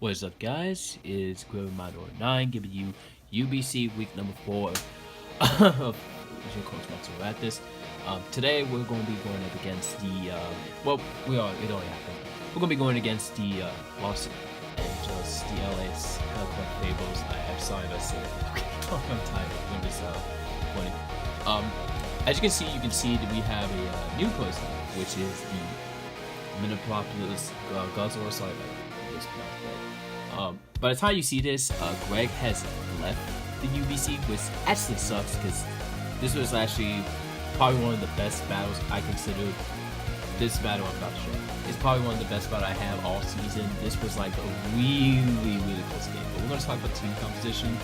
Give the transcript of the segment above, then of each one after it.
What is up, guys? It's Clefables giving you UBC week number 4 of Coach Maxwell at this. Today we're going to be going up against the it already happened. We're going to be going against the Los Angeles, the LA's Clefables. I'm sorry if I said it. I'm tired of doing this funny. As you can see that we have a new person, which is the Minneapolis Guzzler. Sorry about this. By the time you see this, Greg has left the UBC, which actually sucks because this was actually probably one of the best battles I considered. This battle I'm about to show is probably one of the best battles I have all season. This was like a really close game. But we're going to talk about team composition.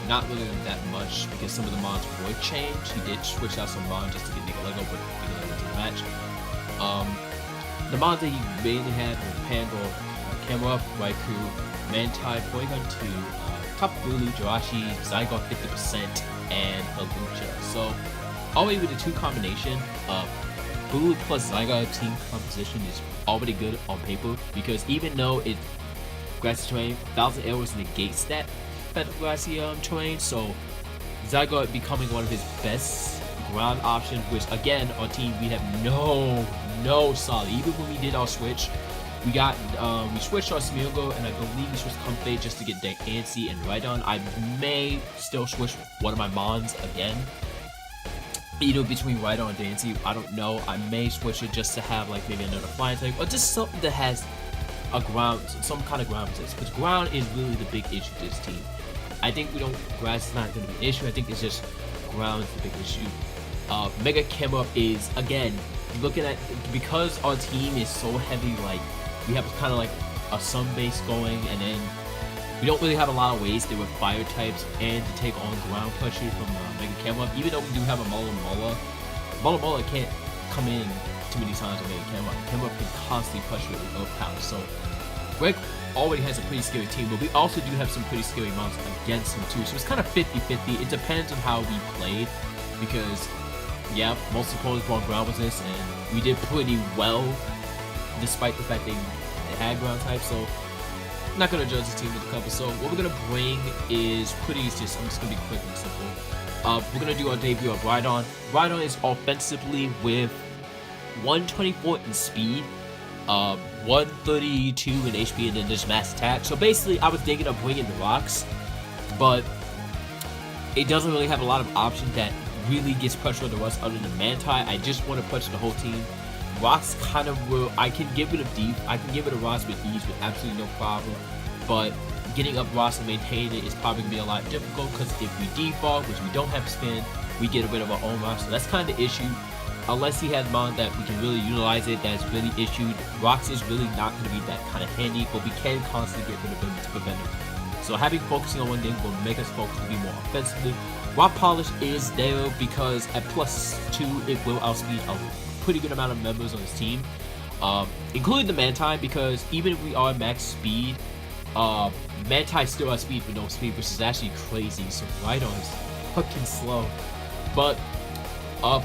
Not really that much because some of the mods would change. He did switch out some mods just to get Nico Lego, but Nico Lego to the match. The mods that he mainly had were Pango, Camera, Raikou, Mantai, Porygon 2, Top Bulu, Jirachi, Zygarde 50%, and Halucha. So, already with the two combination, Bulu plus Zygarde team composition is already good on paper because even though it grassy terrain, 1000 arrows negates that grassy terrain, so Zygarde becoming one of his best ground options, which again on team we have no solid. Even when we did our switch, we got we switched our Smeargle and I believe we switched Comfort just to get that Ansi and Rhydon. I may still switch one of my Mons again, either between Rhydon and Dancy. I don't know. I may switch it just to have like maybe another flying type or just something that has a ground, some kind of ground resist, because ground is really the big issue to this team. I think grass is not going to be an issue. I think it's just ground is the big issue. Mega Camera is, again, looking at, because our team is so heavy, like, we have kind of like a sun base going, and then we don't really have a lot of ways there with fire types and to take on ground pressure from Mega Camera. Even though we do have a Mola can't come in too many times on Mega Camera. Camera can constantly pressure it with Earth Power. So, Greg already has a pretty scary team, but we also do have some pretty scary monsters against him too. So it's kind of 50-50. It depends on how we played, because yeah, most opponents brought ground resist, and we did pretty well despite the fact they had ground type. So I'm not gonna judge this team with a couple. So what we're gonna bring is pretty just. I'm just gonna be quick and simple. We're gonna do our debut of Rhydon. Rhydon is offensively with 124 in speed, 132 in HP, and then just mass attack. So basically, I was thinking of bringing the rocks, but it doesn't really have a lot of options that really gets pressure on the rest other than Mantai. I just want to pressure the whole team. Rocks kind of will. I can give it a deep. I can give it a rocks with ease with absolutely no problem. But getting up rocks and maintaining it is probably gonna be a lot difficult because if we defog, which we don't have spin, we get rid of our own rocks. So that's kind of the issue. Unless he has mod that we can really utilize it, that's really issued. Rocks is really not going to be that kind of handy, but we can constantly get rid of them to prevent it. So having focusing on one thing will make us focus to be more offensively. Rock Polish is there because at +2 it will outspeed a pretty good amount of members on his team, including the Mantai, because even if we are max speed, Mantai still has speed with no speed, which is actually crazy. So Rhydon is fucking slow, but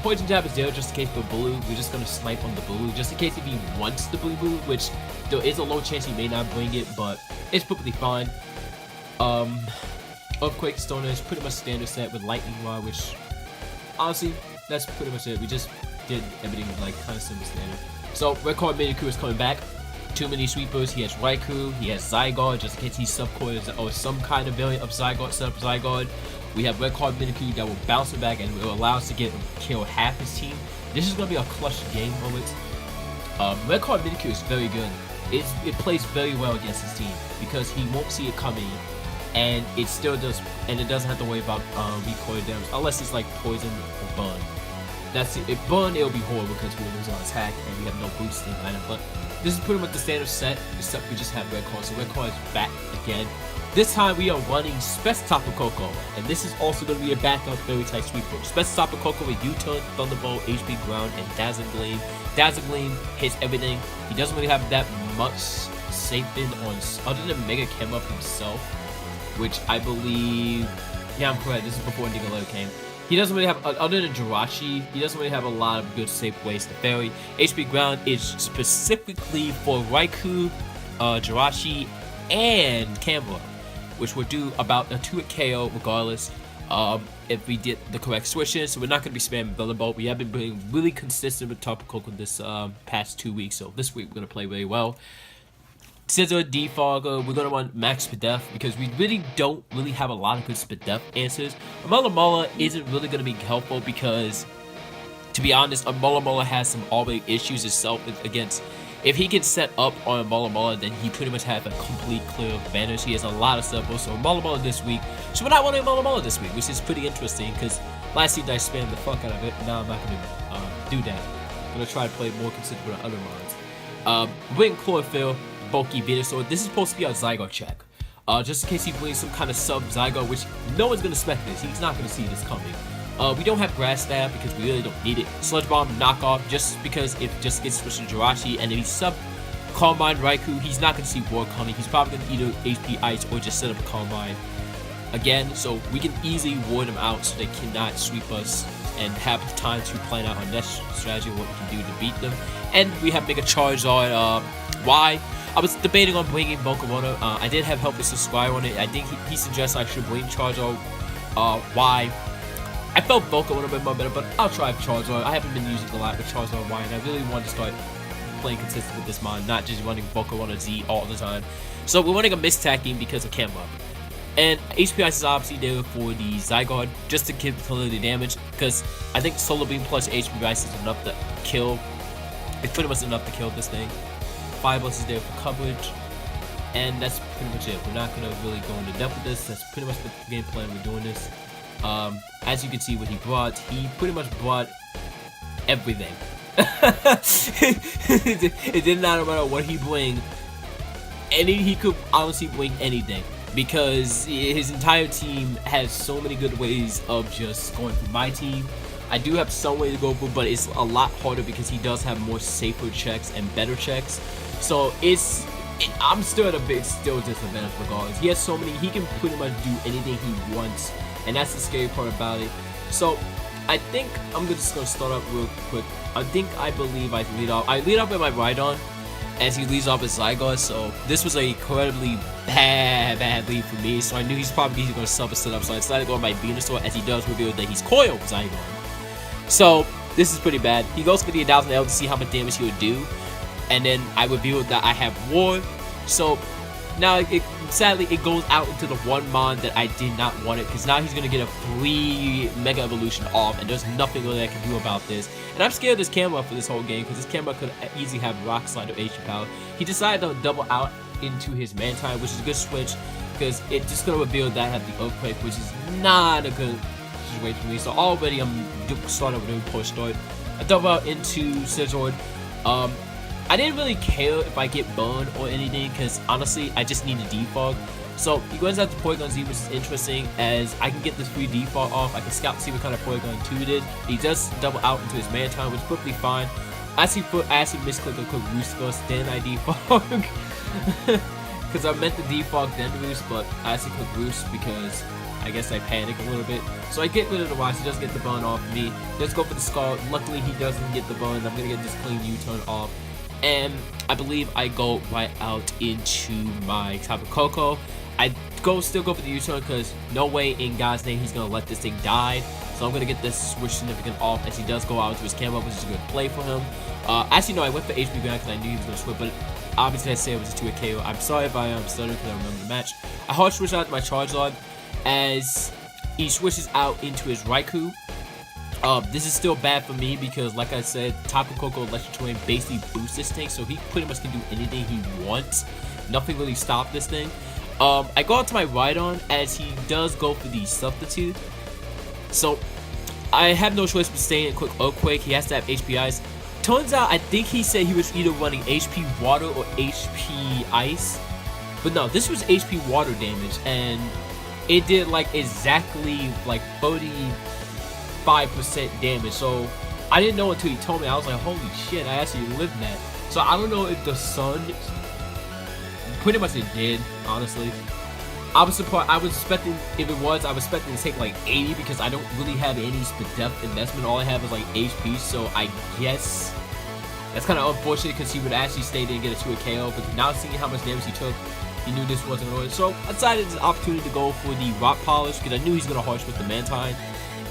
Poison Jab is there just in case for Blue. We're just gonna snipe on the Blue, just in case if he wants the Blue, which there is a low chance he may not bring it, but it's perfectly fine. Earthquake Stoner is pretty much standard set with Lightning Rod, which honestly, that's pretty much it. We just did everything like kind of simple standard. So Red Card Miniku is coming back. 2 mini sweepers. He has Raikou. He has Zygarde, just in case he's subcoiled or some kind of variant of Zygarde, set up Zygarde. We have Red Card Miniku that will bounce it back and will allow us to kill half his team. This is going to be a clutch game moment. Red Card Miniku is very good. It plays very well against his team because he won't see it coming, and it still does, and it doesn't have to worry about recoil damage unless it's like poison or burn. That's it. If burn, it'll be horrible because we lose on attack and we have no boosting lineup. But this is pretty much the standard set, except we just have Red Card. So Red Card is back again. This time we are running Spec Tapu Koko, and this is also going to be a backup very tight sweeper. Spec Tapu Koko with U-Turn, Thunderbolt, HP Ground, and Dazzling Gleam. Dazzling Gleam hits everything. He doesn't really have that much safe in on, other than Mega Camera himself, which I believe, yeah, I'm correct, this is before Nicoletta came. He doesn't really have, other than Jirachi, he doesn't really have a lot of good safe ways to ferry. HP Ground is specifically for Raikou, Jirachi and Canva, which will do about a 2 KO regardless if we did the correct switches. So we're not going to be spamming Thunderbolt. We have been being really consistent with Tapu Koko this past 2 weeks, so this week we're going to play really well. Scissor, Defog, we're going to want Max Spadef because we really don't have a lot of good Spadef answers. Mula isn't really going to be helpful because, to be honest, Mula has some already issues itself against. If he gets set up on Mula, then he pretty much has a complete clear advantage. He has a lot of support, so Mula this week. So we're not wanting Mula this week, which is pretty interesting because last season I spammed the fuck out of it. Now I'm not going to do that. I'm going to try to play more consistent with other mods. Bring Chlorophyll, Bulky Venusaur. This is supposed to be our Zygarde check. Just in case he brings some kind of sub-Zygarde, which no one's going to expect this. He's not going to see this coming. We don't have Grass Stab because we really don't need it. Sludge Bomb, Knockoff, just because it just gets switched to Jirachi, and if he's sub Calm Mind Raikou, he's not going to see War coming. He's probably going to either HP Ice or just set up a Calm Mind again, so we can easily ward them out so they cannot sweep us and have time to plan out our next strategy of what we can do to beat them. And we have Mega Charizard Y. I was debating on bringing Volcarona. I did have help with subscribe on it. I think he suggests I should bring Charizard Y. I felt Volcarona would have been more better, but I'll try Charizard. I haven't been using a lot with Charizard Y, and I really want to start playing consistent with this mod, not just running Volcarona Z all the time. So we're running a Mistacking because of Camp Up. And HP Ice is obviously there for the Zygarde, just to give the damage, because I think Solar Beam plus HP Ice is enough to kill. It's pretty much enough to kill this thing. Fire Blast is there for coverage, and that's pretty much it. We're not going to really go into depth with this. That's pretty much the game plan we're doing this. As you can see what he pretty much brought everything. It did not matter what he bring. He could honestly bring anything because his entire team has so many good ways of just going through my team. I do have some way to go for, but it's a lot harder because he does have more safer checks and better checks. So I'm still at a big disadvantage regardless. He has so many, he can pretty much do anything he wants, and that's the scary part about it. So I think I'm just gonna start up real quick. I believe I lead off with my Rhydon as he leads off with Zygarde. So this was a incredibly bad lead for me. So I knew he's probably gonna sub a setup. So I decided to go on my Venusaur as he does reveal that he's Coil Zygarde. So this is pretty bad. He goes for the 1000 L to see how much damage he would do, and then I revealed that I have War. So now sadly it goes out into the one mon that I did not want it, because now he's gonna get a free Mega Evolution off, and there's nothing really I can do about this. And I'm scared of this camera for this whole game, because this camera could easily have Rock Slide or HP Power. He decided to double out into his Mantine, which is a good switch, because it just gonna reveal that I have the Earthquake, which is not a good situation for me. So already I'm starting with a new push start. I double out into Scizor. I didn't really care if I get burned or anything, because honestly I just need a defog. So he goes out to Porygon Z, which is interesting, as I can get this free defog off. I can scout to see what kind of Porygon 2 it is. He does double out into his Mantine, which is perfectly fine. I see misclick a quick Roost first, then I defog. Because I meant to defog then Roost, but I actually click Roost because I guess I panic a little bit. So I get rid of the Rise. He does get the burn off me. Let's go for the Scar. Luckily he doesn't get the burn. I'm gonna get this clean U-turn off. And I believe I go right out into my Tapu Koko. I still go for the U-turn because no way in God's name he's gonna let this thing die. So I'm gonna get this switch significant off as he does go out into his camera, which is a good play for him. Actually no, I went for HP Ground because I knew he was gonna switch, but obviously I say it was a 2-hit KO. I'm sorry if I stuttered because I remember the match. I hard switch out to my Charizard as he switches out into his Raikou. This is still bad for me because, like I said, Tapu Koko Electric Terrain basically boosts this thing, so he pretty much can do anything he wants. Nothing really stopped this thing. I go out to my Rhydon as he does go for the Substitute. So I have no choice but staying in quick Earthquake. He has to have HP Ice. Turns out, I think he said he was either running HP Water or HP Ice. But no, this was HP Water damage, and it did like exactly like 35% damage. So I didn't know until he told me. I was like, holy shit, I actually lived that. So I don't know if the sun, pretty much it did, honestly. I was surprised. I was expecting, if it was, I was expecting to take like 80 because I don't really have any depth investment. All I have is like HP, so I guess That's kind of unfortunate because he would actually stay there and get a 2-hit KO, but now seeing how much damage he took, he knew this wasn't going to. So I decided it's an opportunity to go for the Rock Polish because I knew he's going to harsh with the Mantine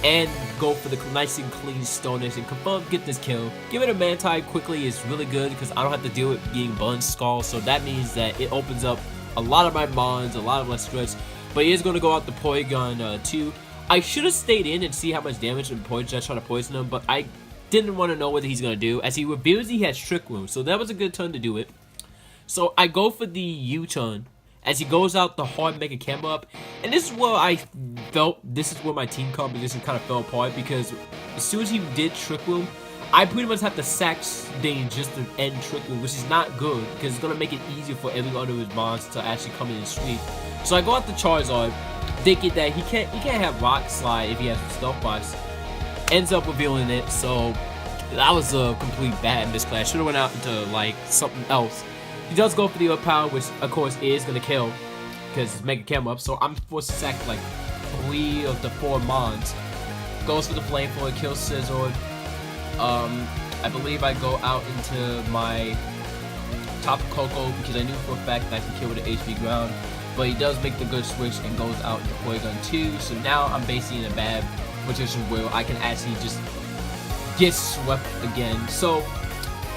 and go for the nice and clean Stone Edge and confirm get this kill. Give it a Mantine quickly is really good because I don't have to deal with being Bun Skull, so that means that it opens up a lot of my mons, a lot of less stress. But he is going to go out the Porygon 2. I should have stayed in and see how much damage and poison I try to poison him, but I didn't want to know what he's going to do as he reveals he has Trick Room, so that was a good turn to do it. So I go for the U-turn as he goes out the hard Mega Camera Up, and this is where I felt this is where my team composition kind of fell apart because as soon as he did Trick Room, I pretty much have to sack Stain just to end Trick Room, which is not good because it's going to make it easier for every other of his mons to actually come in and sweep. So I go out the Charizard, thinking that he can't have Rock Slide if he has a Stealth Box. Ends up revealing it, so that was a complete bad misplay. I should have went out into like something else. He does go for the Power, which of course is gonna kill because it's Mega Camera Up. So I'm forced to sack like 3 of the 4 mons. Goes for the Flamethrower, kills Scizor. I believe I go out into my Tapu Koko because I knew for a fact that I can kill with an HP ground. But he does make the good switch and goes out into Porygon 2. So now I'm basically in a bad position where I can actually just get swept again. So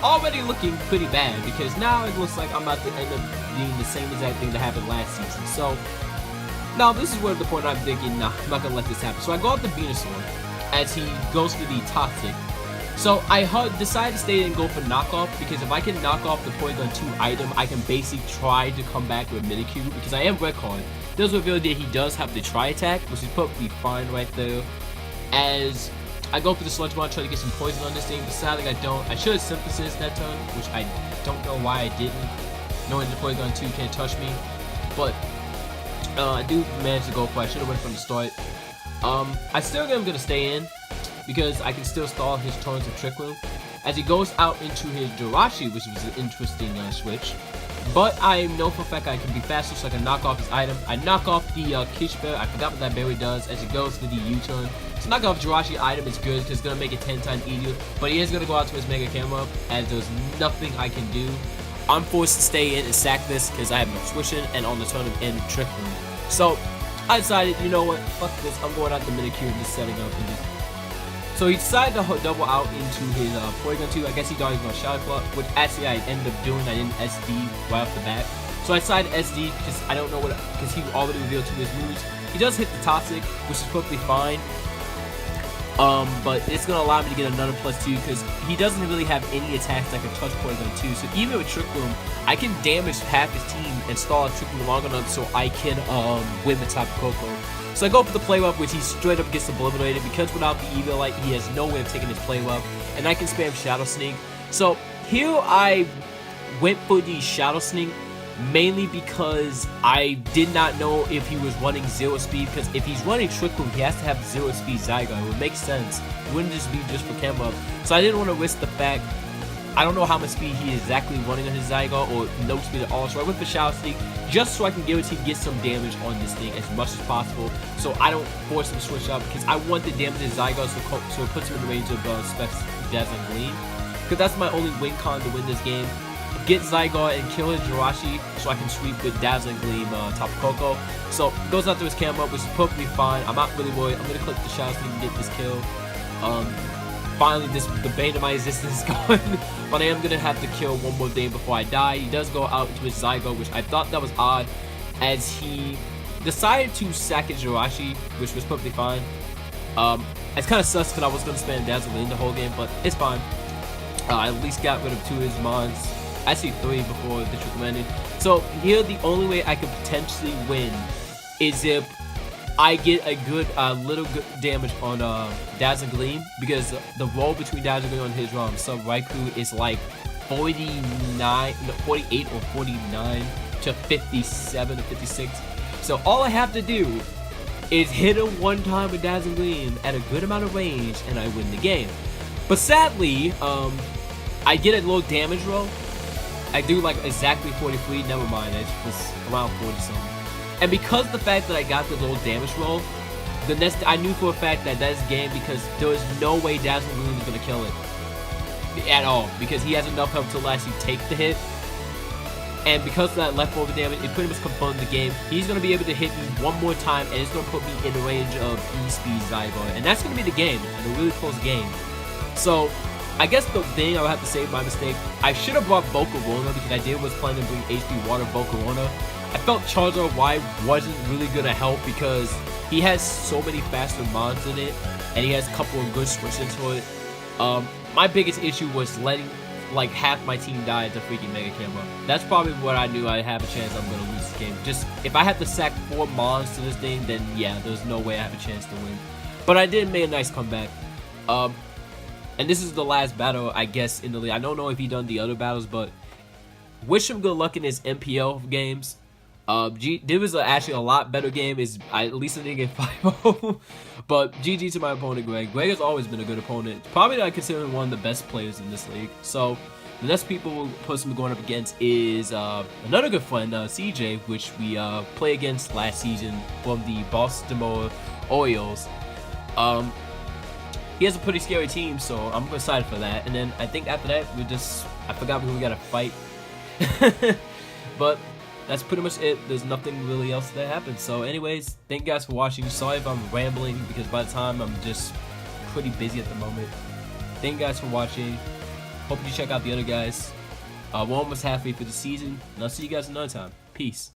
already looking pretty bad because now it looks like I'm about to end up being the same exact thing that happened last season. So now this is where the point I'm thinking, nah, I'm not gonna let this happen. So I go out the Venusaur as he goes for the Toxic. So I decided to stay and go for knockoff because if I can knock off the Porygon 2 item, I can basically try to come back with Minikyu because I am Red Card. It does reveal that he does have the Tri Attack, which is perfectly fine right there. As I go for the Sludge Bomb, try to get some poison on this thing, but sadly I don't. I should have Synthesis that turn, which I don't know why I didn't, knowing the Porygon 2 can't touch me. But I do manage to go for it. I should have went from the start. I still am going to stay in because I can still stall his turns of Trick Room as he goes out into his Jirachi, which was an interesting switch. But I know for a fact I can be faster, so I can knock off his item. I knock off the Kish Bear. I forgot what that berry does as it goes for the U-turn. So knock off Jirachi item is good because it's going to make it 10 times easier. But he is going to go out to his Mega Camera Up as there's nothing I can do. I'm forced to stay in and sack this because I have no switching and on the turn of end Trick Room. So I decided, you know what, fuck this. I'm going out the Minikyu and just setting up and just. So he decided to double out into his Porygon 2. I guess he thought he was going to Shadow Claw, which actually I ended up doing. I didn't SD right off the bat. So I decided to SD because I don't know what, because he already revealed 2 of his moves. He does hit the Toxic, which is perfectly fine. But it's going to allow me to get another +2 because he doesn't really have any attacks that can touch Porygon 2. So even with Trick Room, I can damage half his team and stall Trick Room long enough so I can win the Tapu Koko. So I go for the Play Rough, which he straight up gets obliterated because without the Eviolite, he has no way of taking his Play Rough, and I can spam Shadow Sneak. So here I went for the Shadow Sneak mainly because I did not know if he was running 0 speed, because if he's running Trick Room, he has to have 0 speed Zygarde. It would make sense. It wouldn't just be just for camera up. So I didn't want to risk the fact. I don't know how much speed he is exactly running on his Zygarde or no speed at all. So I went for Shadow Sneak just so I can guarantee get some damage on this thing as much as possible. So I don't force him to switch up because I want to damage his Zygarde so it puts him in the range of Specs, Dazzling Gleam. Because that's my only win con to win this game. Get Zygarde and kill his Jirachi so I can sweep with Dazzling Gleam Tapu Koko. So it goes out to his camera, which is perfectly fine. I'm not really worried. I'm going to click the Shadow Sneak and get this kill. Finally, the bane of my existence is gone, but I am going to have to kill one more thing before I die. He does go out into his Zygarde, which I thought that was odd, as he decided to sack his Jirachi, which was perfectly fine. It's kind of sus because I was going to spam Dazzle Gleam the whole game, but it's fine. I at least got rid of 2 of his mons, actually 3 before the trick ended. So here, the only way I could potentially win is if I get a good, little good damage on Dazzling Gleam, because the roll between Dazzling Gleam and his sub Raikou is like 48 or 49 to 57 or 56. So all I have to do is hit him one time with Dazzling Gleam at a good amount of range, and I win the game. But sadly, I get a low damage roll. I do like exactly 43. Never mind, it was around 40 something. And because the fact that I got the little damage roll, I knew for a fact that that's game because there was no way Dazzling Gleam was going to kill it. at all because he has enough health to actually take the hit. And because of that leftover damage, it pretty much confirmed the game. He's going to be able to hit me one more time, and it's going to put me in the range of E-Speed Zygon. And that's going to be the game, and a really close game. So, I guess the thing I would have to say my mistake, I should have brought Volcarona because I was planning to bring HP Water Volcarona. I felt Charizard Y wasn't really going to help because he has so many faster mods in it, and he has a couple of good switches to it. My biggest issue was letting like half my team die to freaking Mega Camera. That's probably what I knew I have a chance I'm gonna lose this game. Just if I have to sack 4 mons to this thing, then yeah, there's no way I have a chance to win. But I did make a nice comeback. And this is the last battle, I guess, in the league. I don't know if he done the other battles, but wish him good luck in his MPL games. This was actually a lot better game. At least I didn't get 5-0. But GG to my opponent, Greg. Greg has always been a good opponent. Probably I consider him one of the best players in this league. So the next person we're going up against is another good friend, CJ, which we played against last season from the Baltimore Orioles. He has a pretty scary team, so I'm excited for that. And then I think after that, I forgot who we got to fight. But that's pretty much it. There's nothing really else that happened. So anyways, thank you guys for watching. Sorry if I'm rambling because by the time I'm just pretty busy at the moment. Thank you guys for watching. Hope you check out the other guys. We're almost halfway through the season, and I'll see you guys another time. Peace.